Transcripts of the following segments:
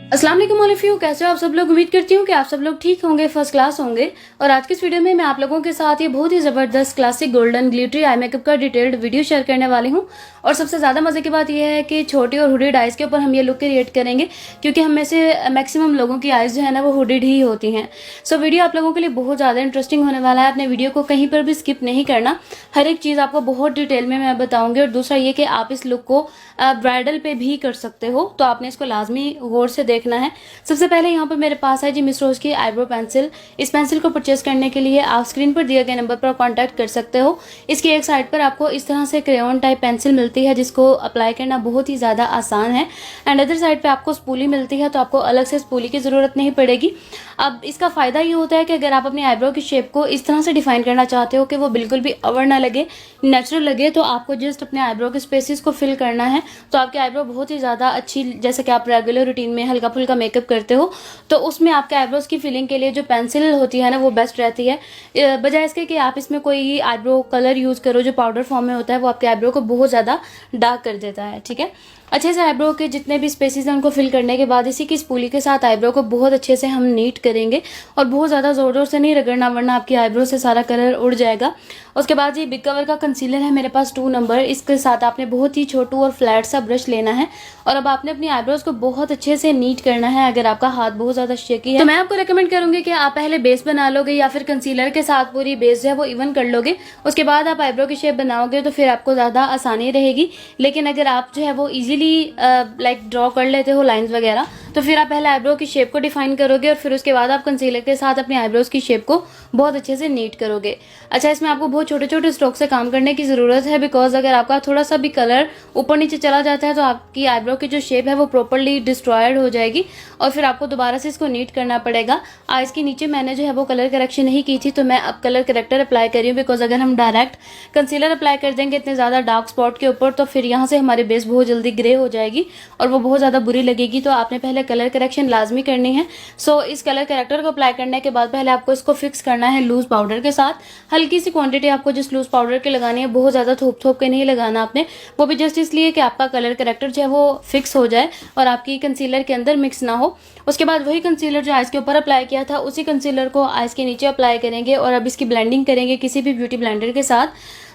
अस्सलाम वालेकुम all of you, कैसे हो आप सब लोग। उम्मीद करती हूँ कि आप सब लोग ठीक होंगे, फर्स्ट क्लास होंगे। और आज की इस वीडियो में मैं आप लोगों के साथ ये बहुत ही ज़बरदस्त classic golden glittery eye makeup का डिटेल्ड वीडियो शेयर करने वाली हूँ। और सबसे ज़्यादा मज़े की बात यह है कि छोटी और हुडेड आइज़ के ऊपर हम ये लुक क्रिएट करेंगे, क्योंकि हम में से मैक्सिमम लोगों की आइज़ जो है ना वो हुडेड ही होती हैं। सो वीडियो आप लोगों के लिए बहुत ज़्यादा इंटरेस्टिंग होने वाला है। अपने वीडियो को कहीं पर भी स्किप नहीं करना, हर एक चीज़ आपको बहुत डिटेल में मैं बताऊँगी। और दूसरा ये कि आप इस लुक को ब्राइडल पे भी कर सकते हो, तो आपने इसको लाजमी गौर से देखना है। सबसे पहले यहाँ पर मेरे पास है जी मिस रोज की आईब्रो पेंसिल। इस पेंसिल को परचेज करने के लिए आप स्क्रीन पर दिए गए नंबर पर कांटेक्ट कर सकते हो। इसकी एक साइड पर आपको इस तरह से क्रेयॉन टाइप पेंसिल मिलती है, जिसको अप्लाई करना बहुत ही ज़्यादा आसान है। एंड अदर साइड पे आपको स्पूली मिलती है, तो आपको अलग से स्पूली की ज़रूरत नहीं पड़ेगी। अब इसका फ़ायदा ये होता है कि अगर आप अपनी आईब्रो की शेप को इस तरह से डिफाइन करना चाहते हो कि वो बिल्कुल भी अवर ना लगे, नेचुरल लगे, तो आपको जस्ट अपने आईब्रो के स्पेसिस को फिल करना है। तो आपकी आईब्रो बहुत ही ज़्यादा अच्छी, जैसे कि आप रेगुलर रूटीन में हल्का फुल्का मेकअप करते हो, तो उसमें आपके आईब्रोज की फिलिंग के लिए जो पेंसिल होती है ना वो बेस्ट रहती है। बजाय इसके कि आप इसमें कोई आईब्रो कलर यूज़ करो जो पाउडर फॉर्म में होता है, वो आपके आईब्रो को बहुत ज़्यादा डार्क कर देता है। ठीक है, अच्छे से आईब्रो के जितने भी स्पेसिस हैं उनको फिल करने के बाद इसी की स्पूली के साथ आईब्रो को बहुत अच्छे से हम नीट करेंगे। और बहुत ज़्यादा ज़ोर ज़ोर से नहीं रगड़ना, वरना आपकी आईब्रो से सारा कलर उड़ जाएगा। उसके बाद ये बिग कवर का कंसीलर है मेरे पास 2 नंबर। इसके साथ आपने बहुत ही छोटू और फ्लैट सा ब्रश लेना है, और अब आपने अपनी आईब्रोज को बहुत अच्छे से नीट करना है। अगर आपका हाथ बहुत ज़्यादा शेकी है तो मैं आपको रेकमेंड करूंगी कि आप पहले बेस बना लोगे, या फिर कंसीलर के साथ पूरी बेस जो है वो इवन कर लोगे। उसके बाद आप आईब्रो की शेप बनाओगे तो फिर आपको ज़्यादा आसानी रहेगी। लेकिन अगर आप जो है वो इजीली लाइक ड्रॉ कर लेते हो लाइंस वगैरह, तो फिर आप पहले आईब्रो की शेप को डिफाइन करोगे और फिर उसके बाद आप कंसीलर के साथ अपनी आईब्रोज की शेप को बहुत अच्छे से नीट करोगे। अच्छा, इसमें आपको बहुत छोटे छोटे स्ट्रोक से काम करने की ज़रूरत है, बिकॉज अगर आपका थोड़ा सा भी कलर ऊपर नीचे चला जाता है तो आपकी आईब्रो की जो शेप है वो प्रॉपरली डिस्ट्रॉयड हो जाएगी, और फिर आपको दोबारा से इसको नीट करना पड़ेगा। आइज के नीचे मैंने जो है वो कलर करेक्शन नहीं की थी, तो मैं अब कलर करेक्टर अप्लाई कर रही हूँ, बिकॉज अगर हम डायरेक्ट कंसीलर अप्लाई कर देंगे इतने ज़्यादा डार्क स्पॉट के ऊपर, तो फिर यहाँ से हमारी बेस बहुत जल्दी ग्रे हो जाएगी और वो बहुत ज़्यादा बुरी लगेगी। तो आपने पहले कलर करेक्शन लाजमी करनी है। सो इस कलर करेक्टर को अप्लाई करने के बाद पहले आपको इसको फिक्स करना है लूज पाउडर के साथ। हल्की सी क्वांटिटी आपको जिस लूज पाउडर की लगानी है, बहुत ज़्यादा थोप थोप के नहीं लगाना आपने, वो भी जस्ट इसलिए कि आपका कलर करेक्टर जो है वो फिक्स हो जाए और आपकी कंसीलर के अंदर मिक्स ना हो। उसके बाद वही कंसीलर जो आइज के ऊपर अप्लाई किया था, उसी कंसीलर को आइज के नीचे अप्लाई करेंगे और अब इसकी ब्लेंडिंग करेंगे किसी भी ब्यूटी ब्लेंडर के साथ।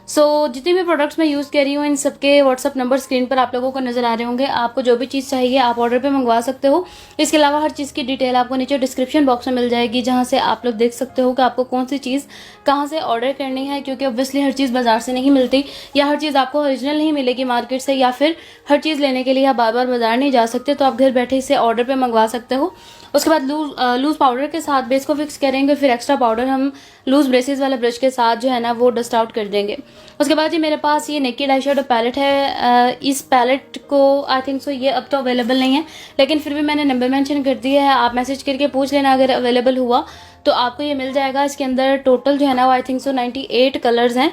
जितने भी प्रोडक्ट्स मैं यूज़ कर रही हूँ इन सबके व्हाट्सअप नंबर स्क्रीन पर आप लोगों को नजर आ रहे होंगे। आपको जो भी चीज़ चाहिए आप ऑर्डर पे मंगवा सकते हो। इसके अलावा हर चीज़ की डिटेल आपको नीचे डिस्क्रिप्शन बॉक्स में मिल जाएगी, जहाँ से आप लोग देख सकते हो कि आपको कौन सी चीज़ कहाँ से ऑर्डर करनी है, क्योंकि ऑब्वियसली हर चीज़ बाजार से नहीं मिलती, या हर चीज़ आपको ओरिजिनल नहीं मिलेगी मार्केट से, या फिर हर चीज़ लेने के लिए आप बार बार बाजार नहीं जा सकते, तो आप घर बैठे इसे ऑर्डर पर मंगवा सकते हो। उसके बाद लूज पाउडर के साथ बेस को फिक्स करेंगे, फिर एक्स्ट्रा पाउडर हम लूज ब्रेसेस वाले ब्रश के साथ जो है ना वो डस्ट आउट कर देंगे। उसके बाद ये मेरे पास ये नेकेड आई शेडो पैलेट है। इस पैलेट को आई थिंक सो ये अब तो अवेलेबल नहीं है, लेकिन फिर भी मैंने नंबर मेंशन कर दिया है, आप मैसेज करके पूछ लेना अगर अवेलेबल हुआ तो आपको ये मिल जाएगा। इसके अंदर टोटल जो है ना वो आई थिंक सो 98 कलर्स हैं,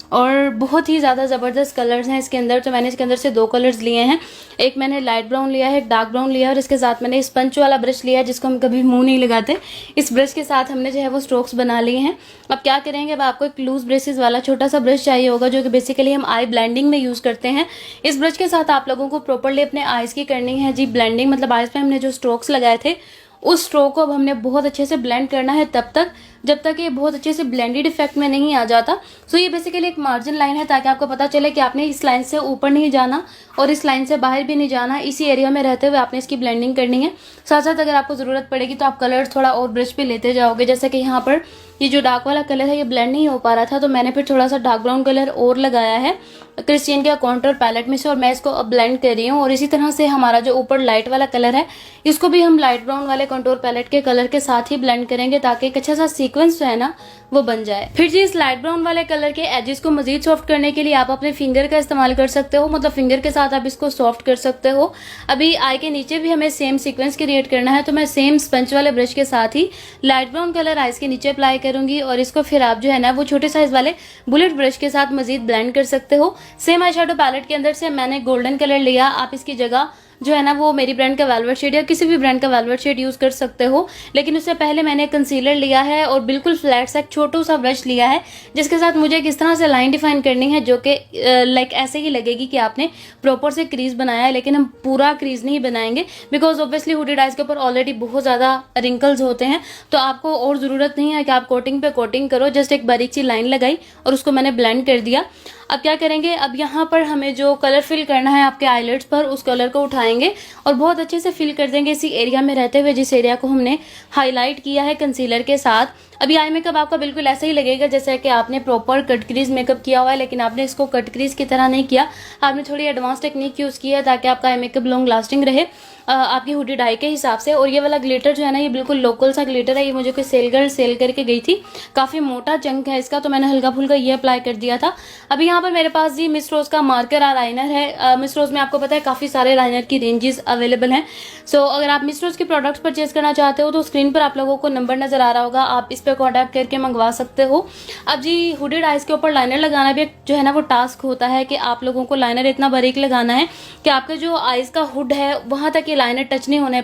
और बहुत ही ज़्यादा ज़बरदस्त कलर्स हैं इसके अंदर। तो मैंने इसके अंदर से 2 कलर्स लिए हैं, एक मैंने लाइट ब्राउन लिया है, एक डार्क ब्राउन लिया है, और इसके साथ मैंने स्पंच वाला ब्रश लिया है जिसको हम कभी मुंह नहीं लगाते। इस ब्रश के साथ हमने जो है वो स्ट्रोक्स बना लिए हैं। अब क्या करेंगे, अब आपको एक लूज ब्रशेस वाला छोटा सा ब्रश चाहिए होगा, जो कि बेसिकली हम आई ब्लेंडिंग में यूज़ करते हैं। इस ब्रश के साथ आप लोगों को प्रॉपरली अपने आइज़ की करनी है जी ब्लेंडिंग, मतलब आइज़ पे हमने जो स्ट्रोक्स लगाए थे उस स्ट्रोक को अब हमने बहुत अच्छे से ब्लेंड करना है तब तक जब तक ये बहुत अच्छे से ब्लेंडेड इफेक्ट में नहीं आ जाता। ये बेसिकली एक मार्जिन लाइन है, ताकि आपको पता चले कि आपने इस लाइन से ऊपर नहीं जाना और इस लाइन से बाहर भी नहीं जाना, इसी एरिया में रहते हुए आपने इसकी ब्लेंडिंग करनी है। साथ साथ अगर आपको ज़रूरत पड़ेगी तो आप कलर थोड़ा और ब्रश पे लेते जाओगे। जैसे कि यहाँ पर ये जो डार्क वाला कलर है ये ब्लेंड नहीं हो पा रहा था, तो मैंने फिर थोड़ा सा डार्क ब्राउन कलर और लगाया है क्रिस्टियन के कॉन्टूर पैलेट में से, और मैं इसको अब ब्लेंड कर रही हूँ। और इसी तरह से हमारा जो ऊपर लाइट वाला कलर है इसको भी हम लाइट ब्राउन वाले कॉन्टूर पैलेट के कलर के साथ ही ब्लेंड करेंगे, ताकि एक अच्छा सा सीक्वेंस जो है ना वो बन जाए। फिर जी इस लाइट ब्राउन वाले कलर के एजेस को मजीद सॉफ्ट करने के लिए आप अपने फिंगर का इस्तेमाल कर सकते हो, मतलब फिंगर के साथ आप इसको सॉफ्ट कर सकते हो। अभी आई के नीचे भी हमें सेम सीक्वेंस क्रिएट करना है, तो मैं सेम स्पंच वाले ब्रश के साथ ही लाइट ब्राउन कलर आइज के नीचे अप्लाई करूंगी, और इसको फिर आप जो है ना वो छोटे साइज वाले बुलेट ब्रश के साथ मजीद ब्लेंड कर सकते हो। सेम आई शेडो पैलेट के अंदर से मैंने गोल्डन कलर लिया, आप इसकी जगह जो है ना वो मेरी ब्रांड का वेलवेट शेड या किसी भी ब्रांड का वेलवेट शेड यूज़ कर सकते हो। लेकिन उससे पहले मैंने कंसीलर लिया है और बिल्कुल फ्लैट सा एक छोटू सा ब्रश लिया है, जिसके साथ मुझे किस तरह से लाइन डिफाइन करनी है, जो कि लाइक ऐसे ही लगेगी कि आपने प्रॉपर से क्रीज बनाया है। लेकिन हम पूरा क्रीज नहीं बनाएंगे, बिकॉज ऑब्वियसली हुडेड आइज के ऊपर ऑलरेडी बहुत ज़्यादा रिंकल्स होते हैं, तो आपको और ज़रूरत नहीं है कि आप कोटिंग पे कोटिंग करो। जस्ट एक बारीक सी लाइन लगाई और उसको मैंने ब्लेंड कर दिया। अब क्या करेंगे, अब यहाँ पर हमें जो कलर फिल करना है आपके आईलेट्स पर, उस कलर को उठाएंगे और बहुत अच्छे से फिल कर देंगे इसी एरिया में रहते हुए, जिस एरिया को हमने हाईलाइट किया है कंसीलर के साथ। अभी आई मेकअप आपका बिल्कुल ऐसा ही लगेगा जैसे कि आपने प्रॉपर कट क्रीज मेकअप किया हुआ है, लेकिन आपने इसको कट क्रीज की तरह नहीं किया, आपने थोड़ी एडवांस टेक्निक यूज़ की है ताकि आपका आई मेकअप लॉन्ग लास्टिंग रहे आपकी हुडेड आई के हिसाब से। और ये वाला ग्लिटर जो है ना, ये बिल्कुल लोकल सा ग्लिटर है, ये मुझे कोई सेल गर्ल सेल करके गई थी, काफ़ी मोटा चंक है इसका, तो मैंने हल्का फुल्का ये अप्लाई कर दिया था। अभी यहाँ पर मेरे पास जी मिस रोज का मार्कर और लाइनर है। मिस रोज में आपको पता है काफ़ी सारे लाइनर की रेंजेस अवेलेबल हैं। सो अगर आप मिस रोज के प्रोडक्ट्स परचेज करना चाहते हो तो स्क्रीन पर आप लोगों को नंबर नजर आ रहा होगा, आप इस पर कॉन्टैक्ट करके मंगवा सकते हो। अब जी हुडेड आइज के ऊपर लाइनर लगाना भी एक जो है ना वो टास्क होता है कि आप लोगों को लाइनर इतना बारीक लगाना है कि आपका जो आइज का हुड है वहां तक ये लाइनर टच नहीं होने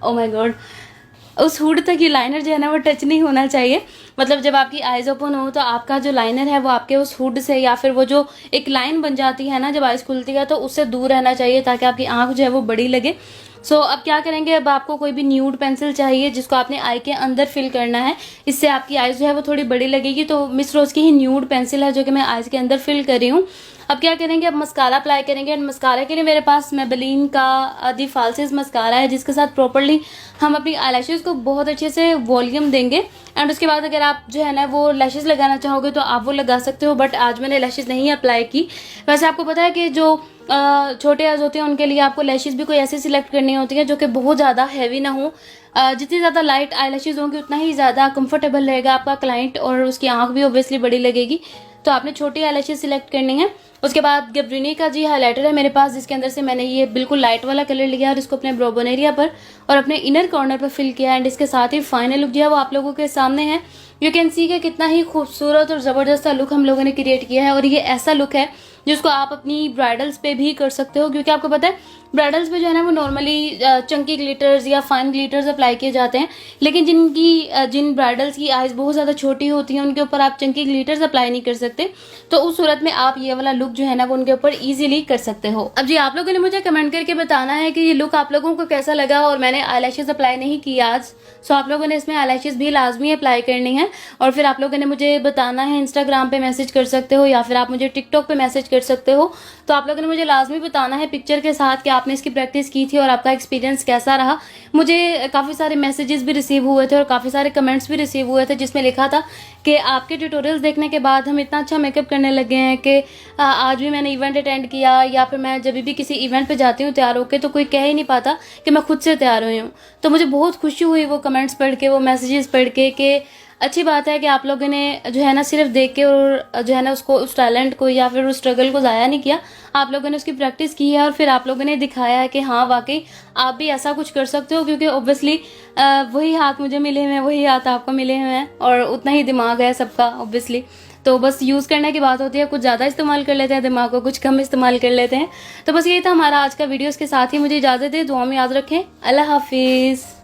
ओ माय गॉड, उस हुड तक ये लाइनर जो है ना वो टच नहीं होना चाहिए। मतलब जब आपकी आइज ओपन हो तो आपका जो लाइनर है वो आपके उस हुड से, या फिर वो जो एक लाइन बन जाती है ना जब आइज खुलती है, तो उससे दूर रहना चाहिए ताकि आपकी आंख जो है वो बड़ी लगे। सो अब क्या करेंगे, अब आपको कोई भी न्यूड पेंसिल चाहिए जिसको आपने आई के अंदर फिल करना है, इससे आपकी आइज जो है वो थोड़ी बड़ी लगेगी। तो मिस रोज की ही न्यूड पेंसिल है जो कि मैं आइज के अंदर फिल कर रही हूँ। अब क्या करेंगे, अब मस्कारा अप्लाई करेंगे। एंड मस्कारा के लिए मेरे पास मेबेलिन का दी फाल्सिस मस्कारा है, जिसके साथ प्रॉपर्ली हम अपनी आईलैशेस को बहुत अच्छे से वॉल्यूम देंगे। एंड उसके बाद अगर आप जो है ना वो लैशेस लगाना चाहोगे तो आप वो लगा सकते हो, बट आज मैंने लैशेस नहीं अप्लाई की। वैसे आपको पता है कि जो छोटे आइज होते हैं उनके लिए आपको लैशेस भी कोई ऐसी सिलेक्ट करनी होती है जो कि बहुत ज़्यादा हैवी ना हो। जितनी ज़्यादा लाइट आईलैशेस होंगी उतना ही ज़्यादा कंफर्टेबल रहेगा आपका क्लाइंट, और उसकी आंख भी ऑब्वियसली बड़ी लगेगी। तो आपने छोटी आईलैशेस सिलेक्ट करनी है। उसके बाद गैब्रिनी का जी हाइलाइटर है मेरे पास, जिसके अंदर से मैंने ये बिल्कुल लाइट वाला कलर लिया और इसको अपने ब्रो बोन एरिया पर और अपने इनर कॉर्नर पर फिल किया। एंड इसके साथ ही फाइनल लुक जो है वो आप लोगों के सामने है। यू कैन सी कि कितना ही खूबसूरत और ज़बरदस्त सा लुक हम लोगों ने क्रिएट किया है। और ये ऐसा लुक है जिसको आप अपनी ब्राइडल्स पे भी कर सकते हो, क्योंकि आपको पता है ब्राइडल्स पे जो है ना वो नॉर्मली चंकी ग्लिटर्स या फाइन ग्लिटर्स अप्लाई किए जाते हैं, लेकिन जिन ब्राइडल्स की आइज बहुत ज़्यादा छोटी होती हैं उनके ऊपर आप चंकी ग्लिटर्स अप्लाई नहीं कर सकते। तो उस सूरत में आप ये वाला लुक जो है ना वो उनके ऊपर इजीली कर सकते हो। अब जी आप लोगों ने मुझे कमेंट करके बताना है कि ये लुक आप लोगों को कैसा लगा, और मैंने आईलैशेस अप्लाई नहीं की आज, सो आप लोगों ने इसमें आईलैशेस भी लाजमी अप्लाई करनी है। और फिर आप लोगों ने मुझे बताना है, इंस्टाग्राम पे मैसेज कर सकते हो या फिर आप मुझे टिकटॉक पे मैसेज कर सकते हो। तो आप लोगों ने मुझे लाजमी बताना है पिक्चर के साथ कि आपने इसकी प्रैक्टिस की थी और आपका एक्सपीरियंस कैसा रहा। मुझे काफ़ी सारे मैसेजेस भी रिसीव हुए थे और काफ़ी सारे कमेंट्स भी रिसीव हुए थे जिसमें लिखा था कि आपके ट्यूटोरियल्स देखने के बाद हम इतना अच्छा मेकअप करने लगे हैं कि आज भी मैंने इवेंट अटेंड किया, या फिर मैं जब भी किसी इवेंट पे जाती हूँ तैयार होकर तो कोई कह ही नहीं पाता कि मैं खुद से तैयार हुई हूँ। तो मुझे बहुत खुशी हुई वो कमेंट्स पढ़ के, वो मैसेजेस पढ़ के, कि अच्छी बात है कि आप लोगों ने जो है ना सिर्फ देख के और जो है ना उसको, उस टैलेंट को या फिर उस स्ट्रगल को ज़ाया नहीं किया, आप लोगों ने उसकी प्रैक्टिस की है और फिर आप लोगों ने दिखाया है कि हाँ वाकई आप भी ऐसा कुछ कर सकते हो। क्योंकि ऑब्वियसली वही हाथ मुझे मिले हुए हैं, वही हाथ आपको मिले हुए हैं और उतना ही दिमाग है सबका ऑब्वियसली। तो बस यूज़ करने की बात होती है, कुछ ज़्यादा इस्तेमाल कर लेते हैं दिमाग को, कुछ कम इस्तेमाल कर लेते हैं। तो बस यही था हमारा आज का वीडियो। इसके साथ ही मुझे इजाज़त दे, दुआ में याद रखें। अल्लाह हाफिज़।